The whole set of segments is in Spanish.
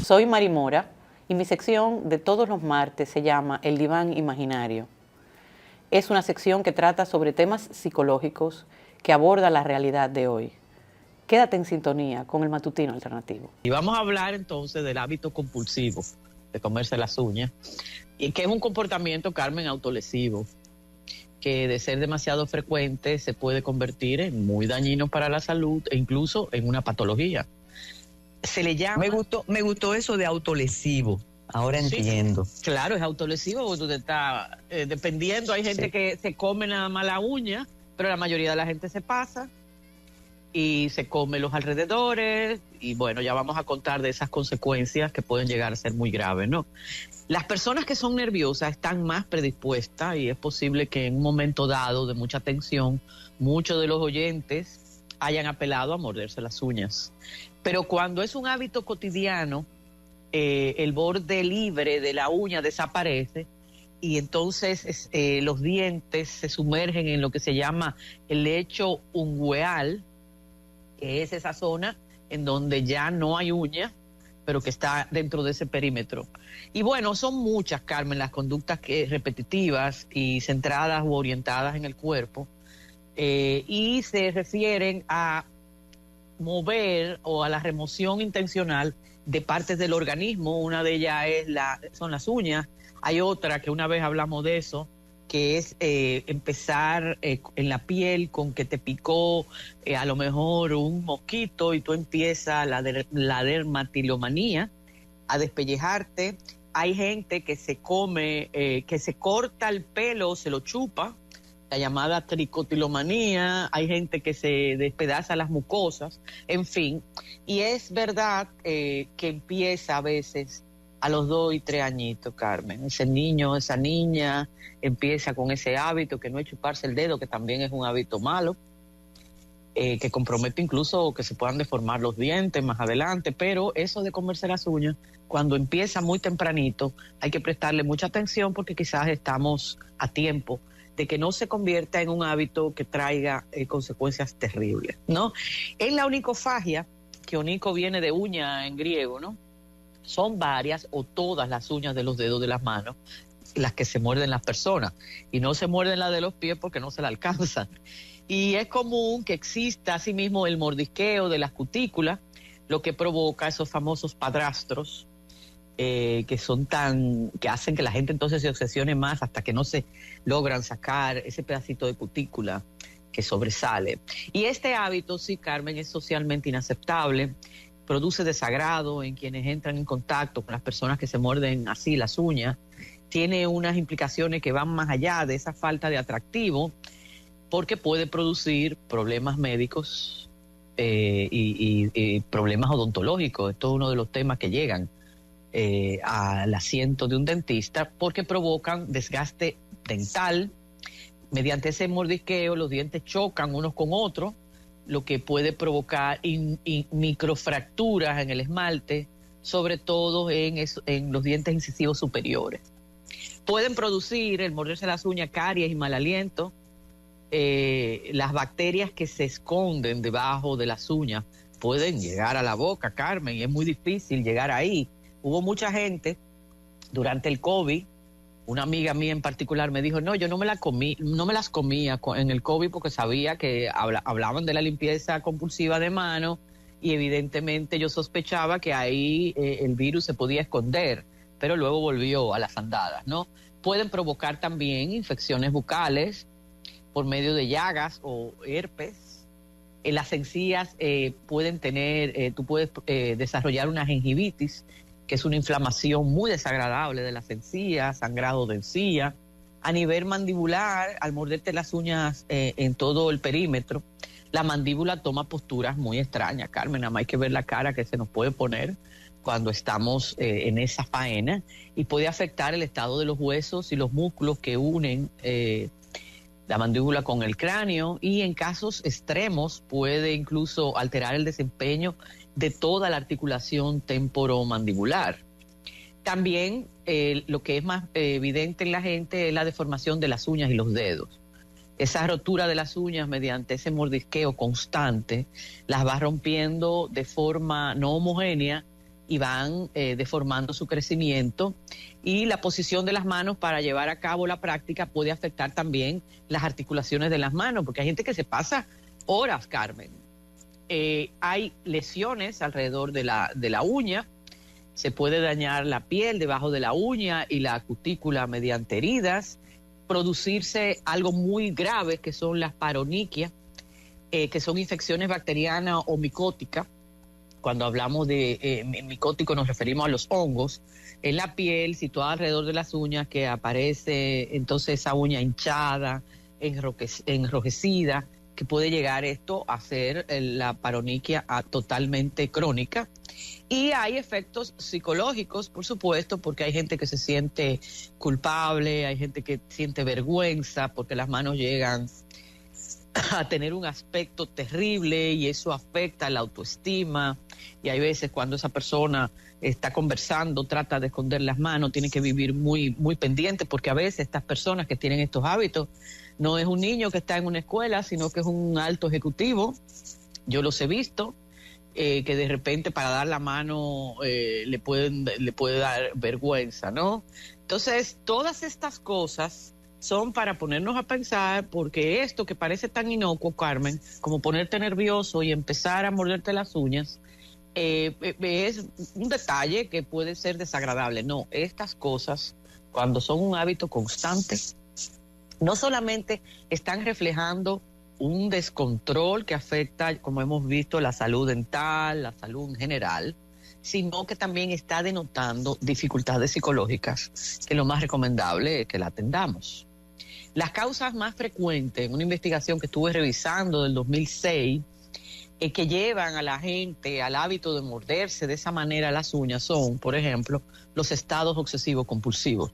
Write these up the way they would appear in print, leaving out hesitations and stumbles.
Soy Mari Mora y mi sección de todos los martes se llama El Diván Imaginario. Es una sección que trata sobre temas psicológicos que aborda la realidad de hoy. Quédate en sintonía con el Matutino Alternativo. Y vamos a hablar entonces del hábito compulsivo de comerse las uñas, y que es un comportamiento, Carmen, autolesivo, que de ser demasiado frecuente se puede convertir en muy dañino para la salud e incluso en una patología. Se le llama... Me gustó eso de autolesivo. Ahora Sí, entiendo. claro, es autolesivo porque tú te estás dependiendo. Hay gente que se come nada más la uña, pero la mayoría de la gente se pasa y se come los alrededores, y bueno, ya vamos a contar de esas consecuencias que pueden llegar a ser muy graves, ¿no? Las personas que son nerviosas están más predispuestas, y es posible que en un momento dado de mucha tensión, muchos de los oyentes hayan apelado a morderse las uñas. Pero cuando es un hábito cotidiano, el borde libre de la uña desaparece, y entonces los dientes se sumergen en lo que se llama el lecho ungueal, que es esa zona en donde ya no hay uña, pero que está dentro de ese perímetro. Y bueno, son muchas, Carmen, las conductas repetitivas y centradas u orientadas en el cuerpo, y se refieren a mover o a la remoción intencional de partes del organismo. Una de ellas son las uñas. Hay otra que una vez hablamos de eso, que es empezar en la piel con que te picó a lo mejor un mosquito y tú empiezas la dermatilomanía, a despellejarte. Hay gente que se come, que se corta el pelo, se lo chupa, la llamada tricotilomanía. Hay gente que se despedaza las mucosas, en fin. Y es verdad que empieza a veces a los 2 y 3 añitos, Carmen. Ese niño, esa niña empieza con ese hábito, que no es chuparse el dedo, que también es un hábito malo, que compromete incluso que se puedan deformar los dientes más adelante. Pero eso de comerse las uñas, cuando empieza muy tempranito, hay que prestarle mucha atención, porque quizás estamos a tiempo de que no se convierta en un hábito que traiga consecuencias terribles, ¿no? En la onicofagia, que onico viene de uña en griego, ¿no? Son varias o todas las uñas de los dedos de las manos las que se muerden las personas, y no se muerden las de los pies porque no se la alcanzan. Y es común que exista asimismo el mordisqueo de las cutículas, lo que provoca esos famosos padrastros, que hacen que la gente entonces se obsesione más hasta que no se logran sacar ese pedacito de cutícula que sobresale. Y este hábito, sí, Carmen, es socialmente inaceptable. Produce desagrado en quienes entran en contacto con las personas que se muerden así las uñas. Tiene unas implicaciones que van más allá de esa falta de atractivo, porque puede producir problemas médicos y problemas odontológicos. Esto es uno de los temas que llegan al asiento de un dentista, porque provocan desgaste dental. Mediante ese mordisqueo los dientes chocan unos con otros, lo que puede provocar microfracturas en el esmalte, sobre todo en los dientes incisivos superiores. Pueden producir, el morderse las uñas, caries y mal aliento. Las bacterias que se esconden debajo de las uñas pueden llegar a la boca, Carmen, y es muy difícil llegar ahí. Hubo mucha gente durante el COVID. Una amiga mía en particular me dijo, no, yo no me las comía en el COVID, porque sabía que hablaban de la limpieza compulsiva de manos, y evidentemente yo sospechaba que ahí el virus se podía esconder, pero luego volvió a las andadas, ¿no? Pueden provocar también infecciones bucales por medio de llagas o herpes. Las encías pueden tener, tú puedes desarrollar una gingivitis, que es una inflamación muy desagradable de las encías, sangrado de encía. A nivel mandibular, al morderte las uñas en todo el perímetro, la mandíbula toma posturas muy extrañas, Carmen. Nada más hay que ver la cara que se nos puede poner cuando estamos en esa faena, y puede afectar el estado de los huesos y los músculos que unen la mandíbula con el cráneo, y en casos extremos puede incluso alterar el desempeño de toda la articulación temporomandibular. También lo que es más evidente en la gente es la deformación de las uñas y los dedos. Esa rotura de las uñas mediante ese mordisqueo constante las va rompiendo de forma no homogénea y van deformando su crecimiento. Y la posición de las manos para llevar a cabo la práctica puede afectar también las articulaciones de las manos, porque hay gente que se pasa horas, Carmen. Hay lesiones alrededor de la uña, se puede dañar la piel debajo de la uña y la cutícula mediante heridas, producirse algo muy grave que son las paroniquias, que son infecciones bacterianas o micóticas. Cuando hablamos de micótico nos referimos a los hongos en la piel situada alrededor de las uñas, que aparece entonces esa uña hinchada, enrojecida, que puede llegar esto a ser la paroniquia totalmente crónica. Y hay efectos psicológicos, por supuesto, porque hay gente que se siente culpable, hay gente que siente vergüenza porque las manos llegan a tener un aspecto terrible y eso afecta la autoestima. Y hay veces cuando esa persona está conversando, trata de esconder las manos, tiene que vivir muy, muy pendiente, porque a veces estas personas que tienen estos hábitos no es un niño que está en una escuela, sino que es un alto ejecutivo. Yo los he visto, que de repente para dar la mano le puede dar vergüenza, ¿no? Entonces, todas estas cosas son para ponernos a pensar, porque esto que parece tan inocuo, Carmen, como ponerte nervioso y empezar a morderte las uñas, es un detalle que puede ser desagradable. No, estas cosas, cuando son un hábito constante, no solamente están reflejando un descontrol que afecta, como hemos visto, la salud dental, la salud en general, sino que también está denotando dificultades psicológicas, que lo más recomendable es que la atendamos. Las causas más frecuentes, en una investigación que estuve revisando del 2006, que llevan a la gente al hábito de morderse de esa manera las uñas son, por ejemplo, los estados obsesivos compulsivos,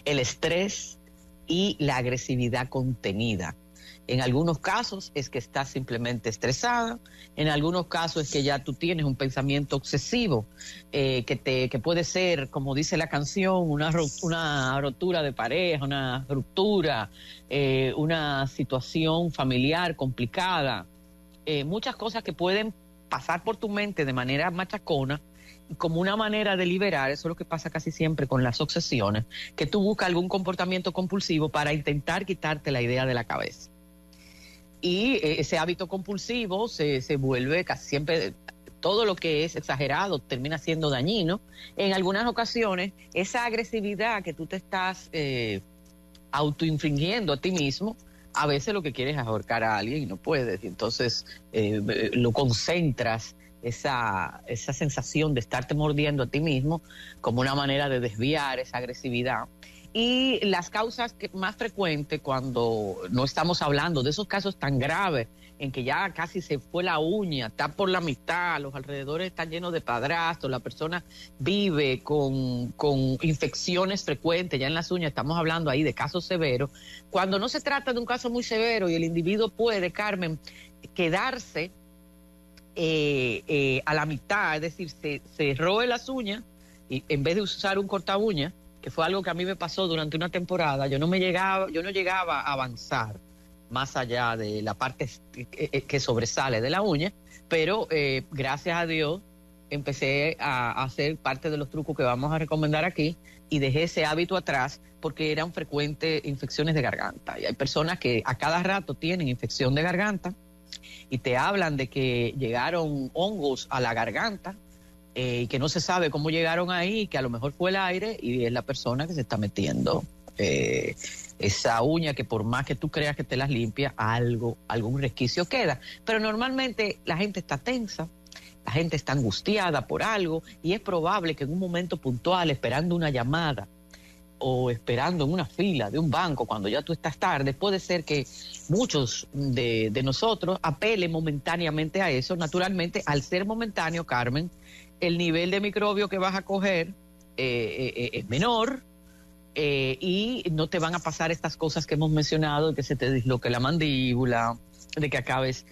el estrés y la agresividad contenida. En algunos casos es que estás simplemente estresada, en algunos casos es que ya tú tienes un pensamiento obsesivo, que puede ser, como dice la canción, una rotura de pareja, una ruptura, una situación familiar complicada, muchas cosas que pueden pasar por tu mente de manera machacona, como una manera de liberar. Eso es lo que pasa casi siempre con las obsesiones, que tú buscas algún comportamiento compulsivo para intentar quitarte la idea de la cabeza. Y ese hábito compulsivo se vuelve casi siempre, todo lo que es exagerado termina siendo dañino. En algunas ocasiones, esa agresividad que tú te estás autoinfringiendo a ti mismo, a veces lo que quieres es ahorcar a alguien y no puedes. Y entonces lo concentras, esa sensación de estarte mordiendo a ti mismo como una manera de desviar esa agresividad. Y las causas más frecuentes, cuando no estamos hablando de esos casos tan graves en que ya casi se fue la uña, está por la mitad, los alrededores están llenos de padrastros, la persona vive con infecciones frecuentes ya en las uñas, estamos hablando ahí de casos severos. Cuando no se trata de un caso muy severo y el individuo puede, Carmen, quedarse a la mitad, es decir, se roe las uñas y en vez de usar un corta uña, que fue algo que a mí me pasó durante una temporada, yo no llegaba a avanzar más allá de la parte que sobresale de la uña, pero gracias a Dios empecé a hacer parte de los trucos que vamos a recomendar aquí y dejé ese hábito atrás porque eran frecuentes infecciones de garganta. Y hay personas que a cada rato tienen infección de garganta y te hablan de que llegaron hongos a la garganta, y que no se sabe cómo llegaron ahí, que a lo mejor fue el aire y es la persona que se está metiendo esa uña, que por más que tú creas que te las limpia, algún resquicio queda. Pero normalmente la gente está tensa, la gente está angustiada por algo y es probable que en un momento puntual, esperando una llamada o esperando en una fila de un banco cuando ya tú estás tarde, puede ser que muchos de nosotros apelen momentáneamente a eso. Naturalmente, al ser momentáneo, Carmen, el nivel de microbio que vas a coger es menor y no te van a pasar estas cosas que hemos mencionado, de que se te disloque la mandíbula, de que acabes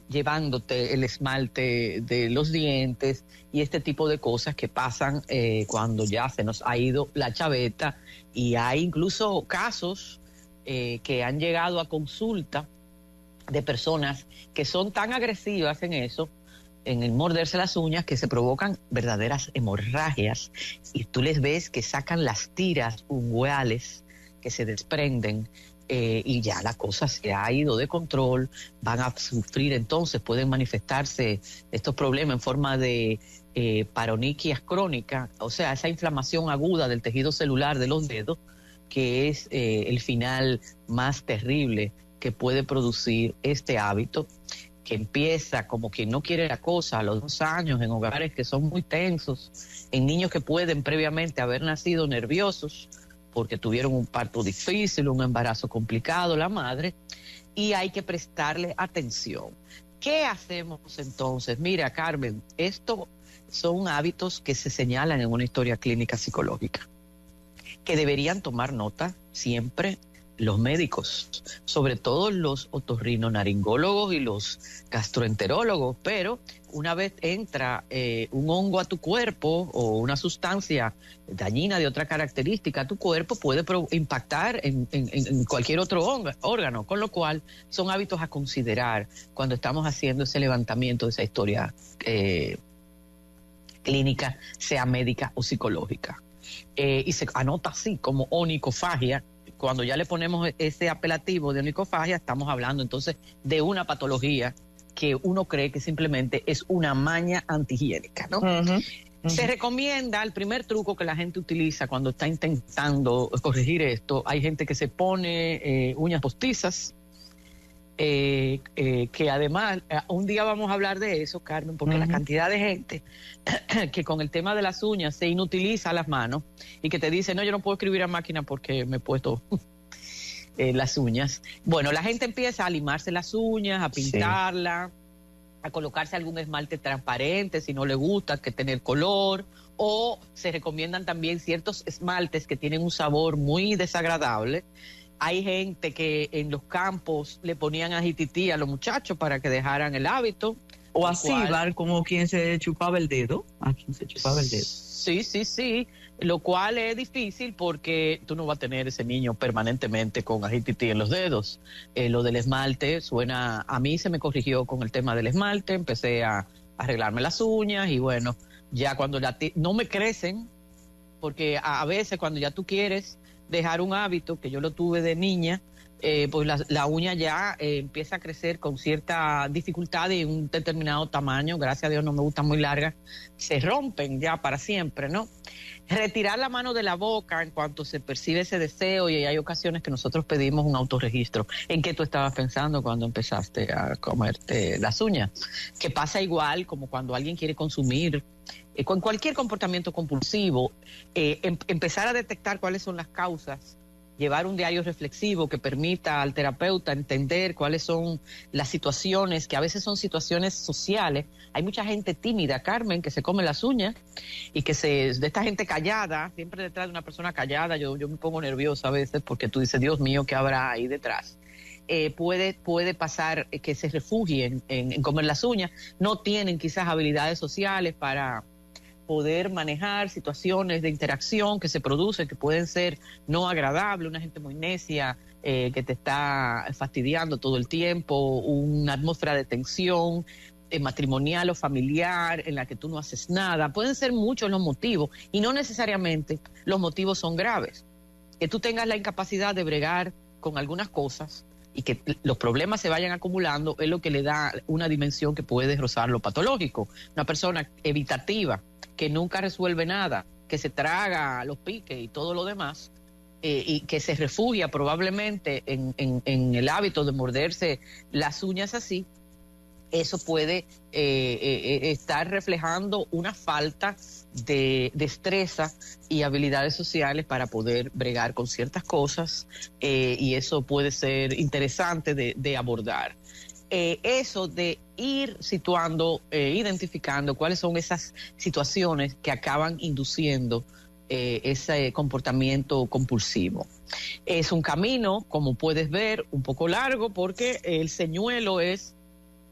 llevándote el esmalte de los dientes y este tipo de cosas que pasan cuando ya se nos ha ido la chaveta. Y hay incluso casos que han llegado a consulta de personas que son tan agresivas en eso en el morderse las uñas que se provocan verdaderas hemorragias y tú les ves que sacan las tiras unguales que se desprenden y ya la cosa se ha ido de control, van a sufrir entonces, pueden manifestarse estos problemas en forma de paroniquias crónica, o sea, esa inflamación aguda del tejido celular de los dedos, que es el final más terrible que puede producir este hábito, que empieza como quien no quiere la cosa a los 2 años, en hogares que son muy tensos, en niños que pueden previamente haber nacido nerviosos porque tuvieron un parto difícil, un embarazo complicado, la madre, y hay que prestarle atención. ¿Qué hacemos entonces? Mira, Carmen, estos son hábitos que se señalan en una historia clínica psicológica, que deberían tomar nota siempre los médicos, sobre todo los otorrinolaringólogos y los gastroenterólogos, pero una vez entra un hongo a tu cuerpo o una sustancia dañina de otra característica a tu cuerpo, puede impactar en cualquier otro órgano, con lo cual son hábitos a considerar cuando estamos haciendo ese levantamiento de esa historia clínica, sea médica o psicológica. Y se anota así como onicofagia. Cuando ya le ponemos ese apelativo de onicofagia, estamos hablando entonces de una patología que uno cree que simplemente es una maña antihigiénica, ¿no? Se recomienda, el primer truco que la gente utiliza cuando está intentando corregir esto, hay gente que se pone uñas postizas, que además, un día vamos a hablar de eso, Carmen, porque la cantidad de gente que con el tema de las uñas se inutiliza las manos y que te dice, no, yo no puedo escribir a máquina porque me he puesto las uñas. Bueno, la gente empieza a limarse las uñas, a pintarla, a colocarse algún esmalte transparente si no le gusta que tener color, o se recomiendan también ciertos esmaltes que tienen un sabor muy desagradable. Hay gente que en los campos le ponían ajitití a los muchachos para que dejaran el hábito. O así, como quien se chupaba el dedo. A quien se chupaba el dedo. Sí. Lo cual es difícil porque tú no vas a tener ese niño permanentemente con ajitití en los dedos. Lo del esmalte suena... A mí se me corrigió con el tema del esmalte. Empecé a arreglarme las uñas y bueno, ya cuando no me crecen, porque a veces cuando ya tú quieres dejar un hábito, que yo lo tuve de niña, pues la uña ya empieza a crecer con cierta dificultad y un determinado tamaño, gracias a Dios no me gustan muy largas, se rompen ya para siempre, ¿no? Retirar la mano de la boca en cuanto se percibe ese deseo, y hay ocasiones que nosotros pedimos un autorregistro. ¿En qué tú estabas pensando cuando empezaste a comerte las uñas? Que pasa igual como cuando alguien quiere consumir, con cualquier comportamiento compulsivo, empezar a detectar cuáles son las causas, llevar un diario reflexivo que permita al terapeuta entender cuáles son las situaciones, que a veces son situaciones sociales. Hay mucha gente tímida, Carmen, que se come las uñas y que de esta gente callada, siempre detrás de una persona callada, yo me pongo nerviosa a veces porque tú dices, Dios mío, ¿qué habrá ahí detrás? Puede pasar que se refugien en comer las uñas, no tienen quizás habilidades sociales para poder manejar situaciones de interacción que se producen, que pueden ser no agradables, una gente muy necia que te está fastidiando todo el tiempo, una atmósfera de tensión matrimonial o familiar en la que tú no haces nada. Pueden ser muchos los motivos y no necesariamente los motivos son graves. Que tú tengas la incapacidad de bregar con algunas cosas y que los problemas se vayan acumulando es lo que le da una dimensión que puede rozar lo patológico. Una persona evitativa, que nunca resuelve nada, que se traga los piques y todo lo demás, y que se refugia probablemente en el hábito de morderse las uñas así, eso puede estar reflejando una falta de destreza y habilidades sociales para poder bregar con ciertas cosas, y eso puede ser interesante de abordar. Eso de ir situando, identificando cuáles son esas situaciones que acaban induciendo ese comportamiento compulsivo. Es un camino, como puedes ver, un poco largo, porque el señuelo es,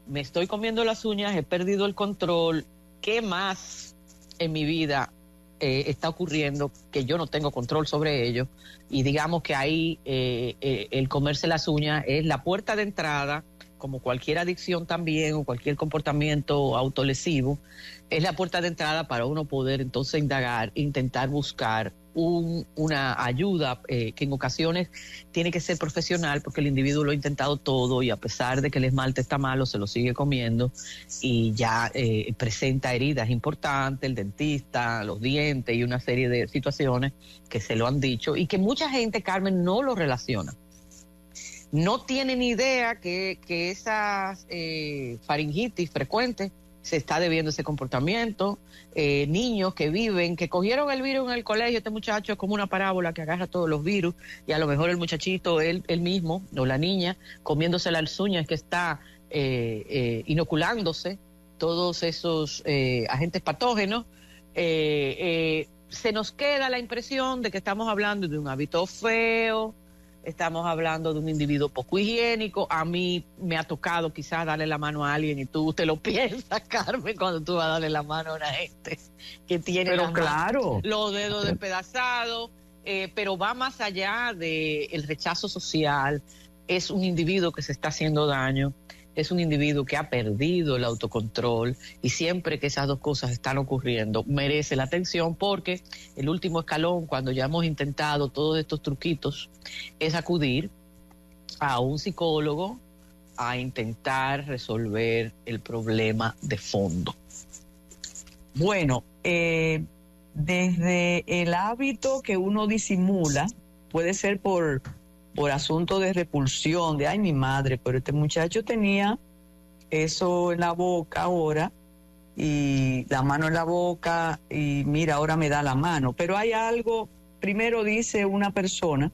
me estoy comiendo las uñas, he perdido el control, ¿qué más en mi vida está ocurriendo que yo no tengo control sobre ello? Y digamos que ahí el comerse las uñas es la puerta de entrada como cualquier adicción también o cualquier comportamiento autolesivo, es la puerta de entrada para uno poder entonces indagar, intentar buscar una ayuda que en ocasiones tiene que ser profesional porque el individuo lo ha intentado todo y a pesar de que el esmalte está malo se lo sigue comiendo y ya presenta heridas importantes, el dentista, los dientes y una serie de situaciones que se lo han dicho y que mucha gente, Carmen, no lo relaciona. No tienen idea que esa faringitis frecuente se está debiendo a ese comportamiento. Niños que viven, que cogieron el virus en el colegio, este muchacho es como una parábola que agarra todos los virus y a lo mejor el muchachito, él mismo o la niña, comiéndose las uñas que está inoculándose todos esos agentes patógenos. Se nos queda la impresión de que estamos hablando de un hábito feo, estamos hablando de un individuo poco higiénico. A mí me ha tocado quizás darle la mano a alguien y tú te lo piensas, Carmen, cuando tú vas a darle la mano a una gente que tiene los dedos despedazados, pero va más allá del rechazo social. Es un individuo que se está haciendo daño, es un individuo que ha perdido el autocontrol y siempre que esas dos cosas están ocurriendo merece la atención porque el último escalón cuando ya hemos intentado todos estos truquitos es acudir a un psicólogo a intentar resolver el problema de fondo. Bueno, desde el hábito que uno disimula, puede ser por asunto de repulsión, de ay mi madre, pero este muchacho tenía eso en la boca ahora y la mano en la boca y mira, ahora me da la mano. Pero hay algo, primero dice una persona,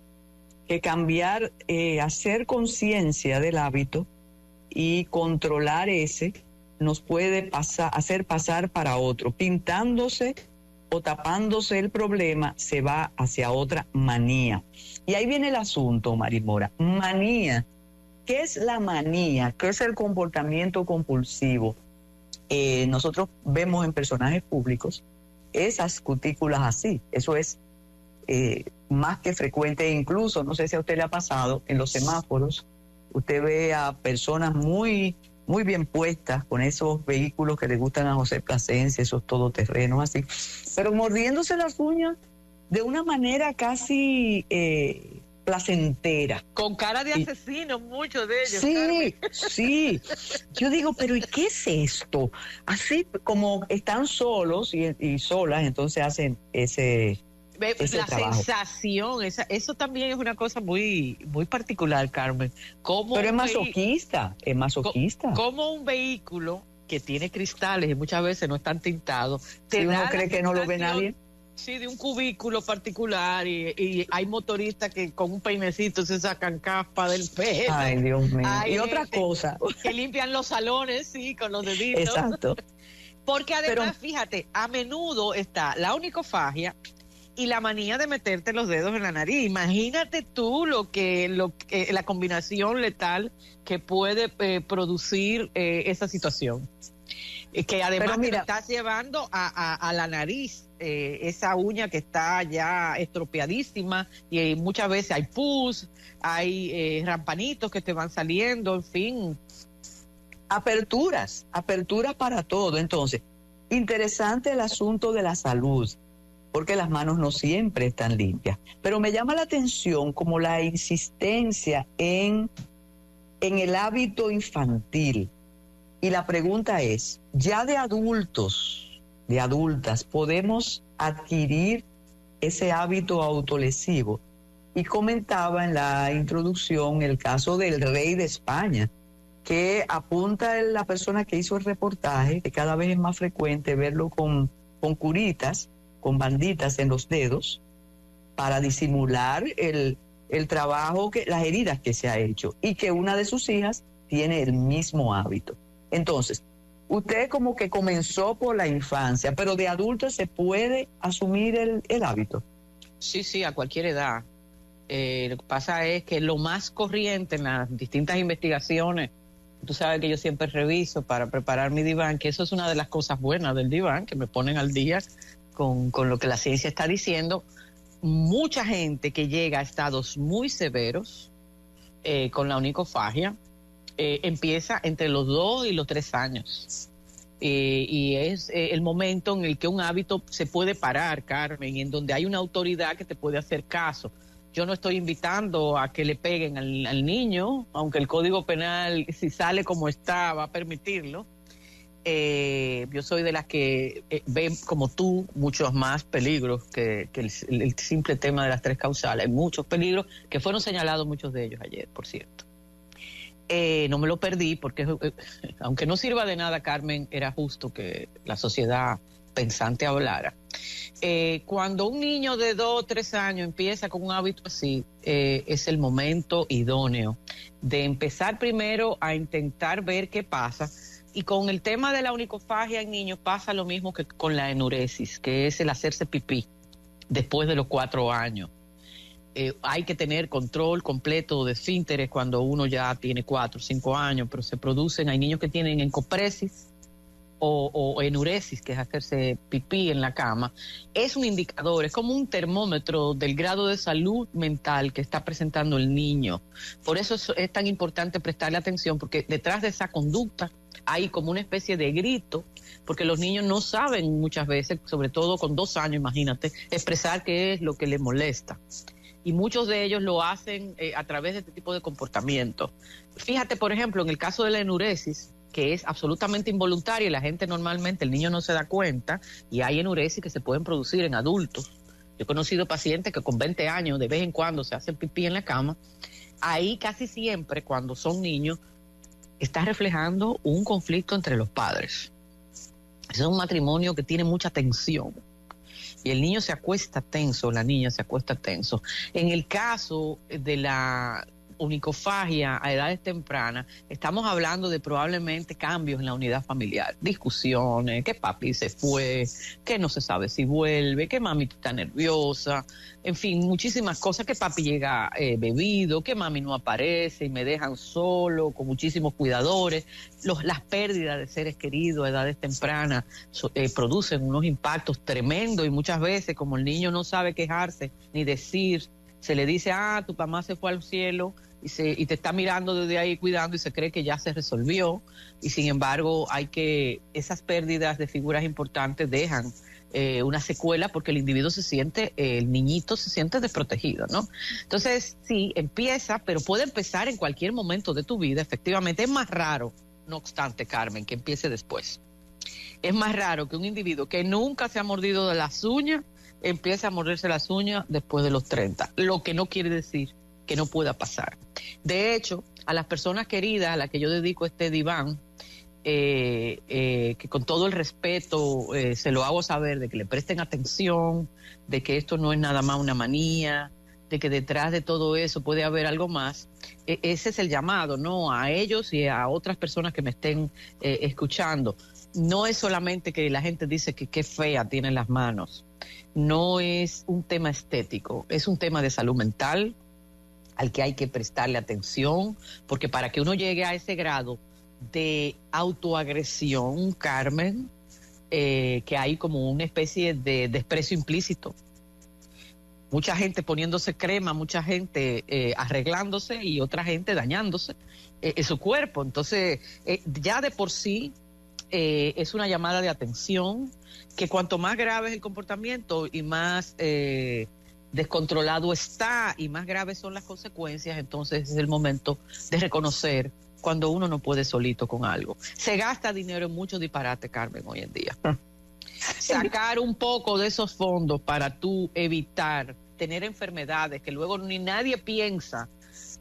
que cambiar, hacer conciencia del hábito y controlar ese nos puede hacer pasar para otro, pintándose o tapándose el problema, se va hacia otra manía. Y ahí viene el asunto, Marimora. Manía. ¿Qué es la manía? ¿Qué es el comportamiento compulsivo? Nosotros vemos en personajes públicos esas cutículas así. Eso es más que frecuente. Incluso, no sé si a usted le ha pasado, en los semáforos, usted ve a personas muy bien puestas con esos vehículos que le gustan a José Plasencia, esos todoterrenos así, pero mordiéndose las uñas de una manera casi placentera. Con cara de asesino, muchos de ellos. Sí, Carmen. sí. Yo digo, pero ¿y qué es esto? Así como están solos y solas, entonces hacen ese la trabajo. Sensación, eso también es una cosa muy particular, Carmen. Pero es masoquista, es masoquista. Como un vehículo que tiene cristales y muchas veces no están tintados. Si uno cree que no lo ve nadie. Sí, de un cubículo particular y hay motoristas que con un peinecito se sacan caspa del pelo. Ay, Dios mío. Hay y otra cosa. Que limpian los salones, sí, con los deditos. Exacto. Porque además, fíjate, a menudo está la onicofagia y la manía de meterte los dedos en la nariz. Imagínate tú la combinación letal que puede producir esa situación. Que además te lo estás llevando a la nariz, esa uña que está ya estropeadísima y muchas veces hay pus, hay rampanitos que te van saliendo, en fin. Aperturas para todo. Entonces, interesante el asunto de la salud, porque las manos no siempre están limpias. Pero me llama la atención como la insistencia en el hábito infantil. Y la pregunta es, ¿ya de adultos, de adultas, podemos adquirir ese hábito autolesivo? Y comentaba en la introducción el caso del rey de España, que apunta la persona que hizo el reportaje, que cada vez es más frecuente verlo con curitas, con banditas en los dedos, para disimular el trabajo, las heridas que se ha hecho, y que una de sus hijas tiene el mismo hábito. Entonces, usted como que comenzó por la infancia, pero de adulto se puede asumir el hábito. Sí, a cualquier edad. Lo que pasa es que lo más corriente en las distintas investigaciones, tú sabes que yo siempre reviso para preparar mi diván, que eso es una de las cosas buenas del diván, que me ponen al día con lo que la ciencia está diciendo. Mucha gente que llega a estados muy severos con la onicofagia, empieza entre los 2 y los 3 años. Y es el momento en el que un hábito se puede parar, Carmen, en donde hay una autoridad que te puede hacer caso. Yo no estoy invitando a que le peguen al niño, aunque el Código Penal, si sale como está, va a permitirlo. Yo soy de las que ven, como tú, muchos más peligros que el simple tema de las 3 causales. Hay muchos peligros que fueron señalados, muchos de ellos ayer, por cierto. No me lo perdí porque, aunque no sirva de nada, Carmen, era justo que la sociedad pensante hablara. Cuando un niño de 2 o 3 años empieza con un hábito así, es el momento idóneo de empezar primero a intentar ver qué pasa. Y con el tema de la onicofagia en niños pasa lo mismo que con la enuresis, que es el hacerse pipí después de los 4 años. Hay que tener control completo de esfínteres cuando uno ya tiene 4 o 5 años, pero se producen, hay niños que tienen encopresis o enuresis, que es hacerse pipí en la cama. Es un indicador, es como un termómetro del grado de salud mental que está presentando el niño. Por eso es tan importante prestarle atención, porque detrás de esa conducta hay como una especie de grito, porque los niños no saben muchas veces, sobre todo con 2 años, imagínate, expresar qué es lo que les molesta. Y muchos de ellos lo hacen a través de este tipo de comportamiento. Fíjate, por ejemplo, en el caso de la enuresis, que es absolutamente involuntaria y la gente normalmente, el niño no se da cuenta, y hay enuresis que se pueden producir en adultos. Yo he conocido pacientes que con 20 años de vez en cuando se hacen pipí en la cama. Ahí casi siempre, cuando son niños, está reflejando un conflicto entre los padres. Es un matrimonio que tiene mucha tensión. Y el niño se acuesta tenso, la niña se acuesta tenso. En el caso de la onicofagia a edades tempranas, estamos hablando de probablemente cambios en la unidad familiar, discusiones, que papi se fue, que no se sabe si vuelve, que mami está nerviosa, en fin, muchísimas cosas, que papi llega bebido, que mami no aparece y me dejan solo, con muchísimos cuidadores. Las pérdidas de seres queridos a edades tempranas producen unos impactos tremendos, y muchas veces, como el niño no sabe quejarse ni decir, se le dice, tu mamá se fue al cielo, y te está mirando desde ahí cuidando, y se cree que ya se resolvió, y sin embargo esas pérdidas de figuras importantes dejan una secuela, porque el individuo el niñito se siente desprotegido, ¿no? Entonces sí, empieza, pero puede empezar en cualquier momento de tu vida, efectivamente. Es más raro, no obstante, Carmen, que empiece después. Es más raro que un individuo que nunca se ha mordido de las uñas empiece a morderse las uñas después de los 30, lo que no quiere decir que no pueda pasar. De hecho, a las personas queridas a las que yo dedico este diván, que con todo el respeto se lo hago saber, de que le presten atención, de que esto no es nada más una manía, de que detrás de todo eso puede haber algo más. Ese es el llamado, ¿no? A ellos y a otras personas que me estén escuchando. No es solamente que la gente dice que qué fea tienen las manos. No es un tema estético, es un tema de salud mental al que hay que prestarle atención, porque para que uno llegue a ese grado de autoagresión, Carmen, que hay como una especie de desprecio implícito. Mucha gente poniéndose crema, mucha gente arreglándose y otra gente dañándose en su cuerpo. Entonces, ya de por sí es una llamada de atención, que cuanto más grave es el comportamiento y más descontrolado está y más graves son las consecuencias, entonces es el momento de reconocer cuando uno no puede solito con algo. Se gasta dinero en mucho disparate, Carmen, hoy en día. Sacar un poco de esos fondos para tú evitar tener enfermedades que luego ni nadie piensa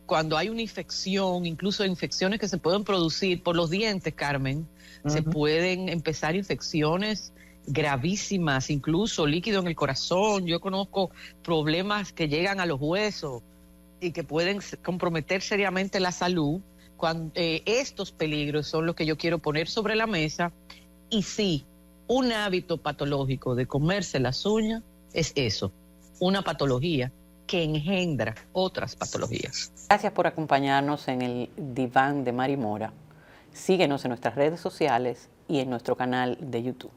cuando hay una infección, incluso infecciones que se pueden producir por los dientes, Carmen. Se pueden empezar infecciones gravísimas, incluso líquido en el corazón. Yo conozco problemas que llegan a los huesos y que pueden comprometer seriamente la salud. Estos peligros son los que yo quiero poner sobre la mesa. Y sí, un hábito patológico de comerse las uñas es eso, una patología que engendra otras patologías. Gracias por acompañarnos en el diván de Mari Mora. Síguenos en nuestras redes sociales y en nuestro canal de YouTube.